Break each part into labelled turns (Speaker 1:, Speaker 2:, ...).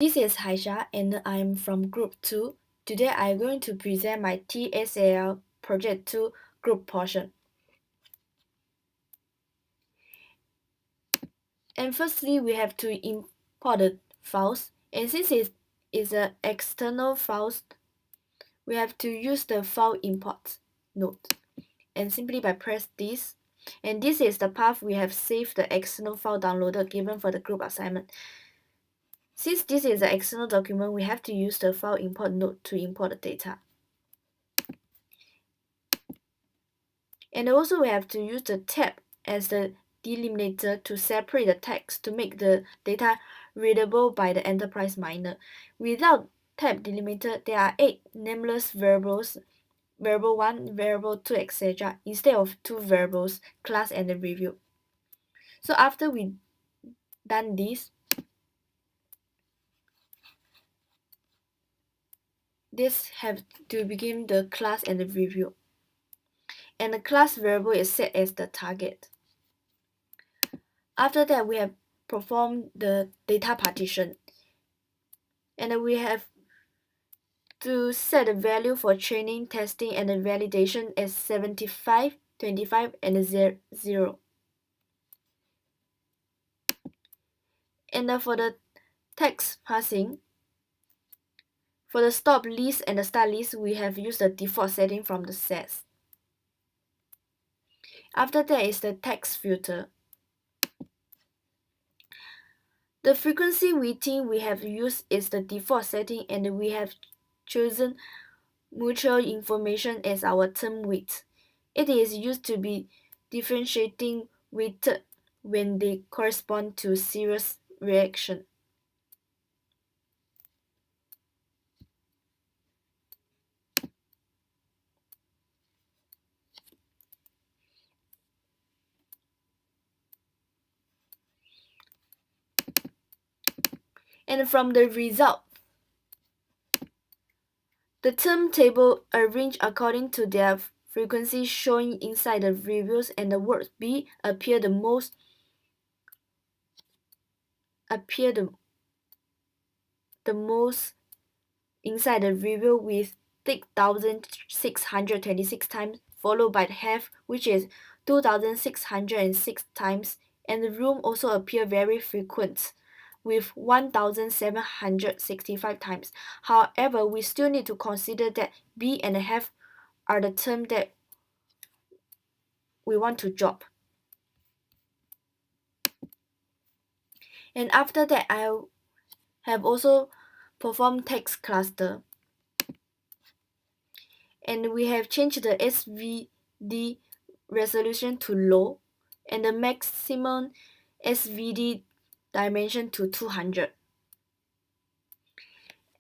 Speaker 1: This is Haisha and I'm from Group 2. Today I'm going to present my TSAL Project 2 group portion. And firstly, we have to import the files. And since it is an external files, we have to use the file import node. And simply by press this. And this is the path we have saved the external file downloaded given for the group assignment. Since this is an external document, we have to use the file import node to import the data. And also we have to use the tab as the delimiter to separate the text to make the data readable by the enterprise miner. Without tab delimiter, there are 8 nameless variables, variable 1, variable 2, etc. instead of 2 variables, class and the review. So after we done this have to begin the class and the review. And the class variable is set as the target. After that, we have performed the data partition. And we have to set the value for training, testing, and the validation as 75, 25, and 0. And for the text parsing, for the stop list and the start list, we have used the default setting from the sets. After that is the text filter. The frequency weighting we have used is the default setting, and we have chosen mutual information as our term weight. It is used to be differentiating weighted when they correspond to series reaction. And from the result, the term table arranged according to their frequency showing inside the reviews, and the word B appear the most inside the review with 6,626 times, followed by the half, which is 2,606 times, and the room also appear very frequent with 1,765 times. However, we still need to consider that B and a half are the term that we want to drop. And after that, I have also performed text cluster. And we have changed the SVD resolution to low and the maximum SVD dimension to 200.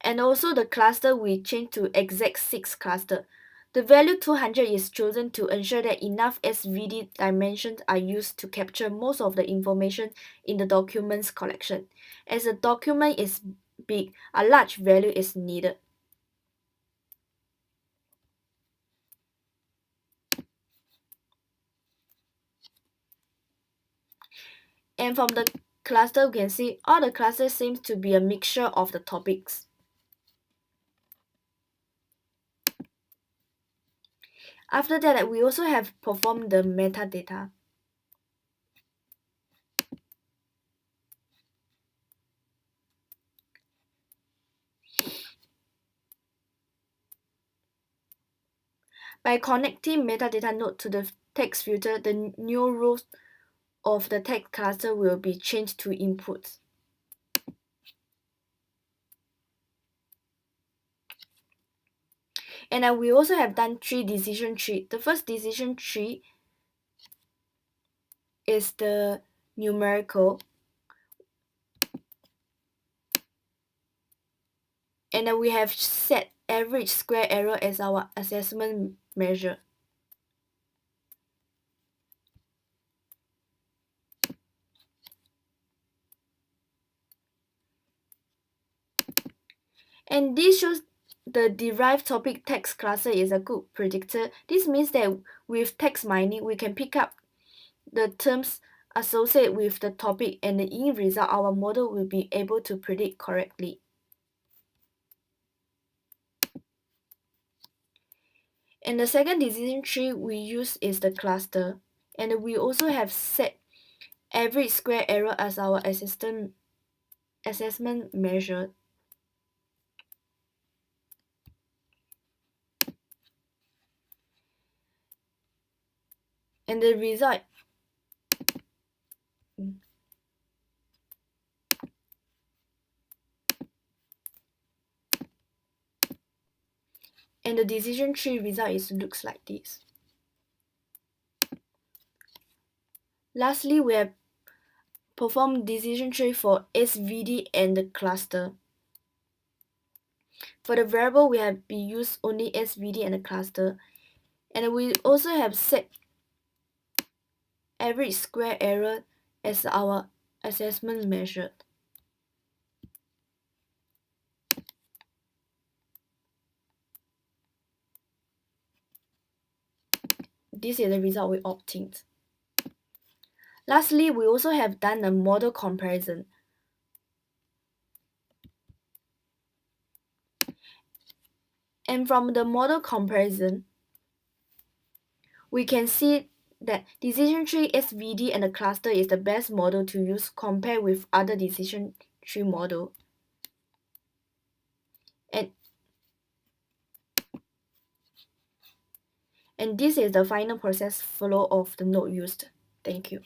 Speaker 1: And also the cluster we changed to exact6 cluster. The value 200 is chosen to ensure that enough SVD dimensions are used to capture most of the information in the document's collection. As the document is big, a large value is needed. And from the cluster, we can see all the clusters seems to be a mixture of the topics. After that, we also have performed the metadata. By connecting metadata node to the text filter, the new rows of the text cluster will be changed to inputs. And we also have done 3 decision tree. The first decision tree is the numerical. And we have set average square error as our assessment measure. And this shows the derived topic text cluster is a good predictor. This means that with text mining, we can pick up the terms associated with the topic, and in result, our model will be able to predict correctly. And the second decision tree we use is the cluster. And we also have set average square error as our assessment measure. And the result and the decision tree result looks like this. Lastly, we have performed decision tree for SVD and the cluster. For the variable, we have used only SVD and the cluster. And we also have set average square error as our assessment measure. This is the result we obtained. Lastly, we also have done a model comparison. And from the model comparison, we can see that decision tree SVD and the cluster is the best model to use compared with other decision tree model. And this is the final process flow of the node used. Thank you.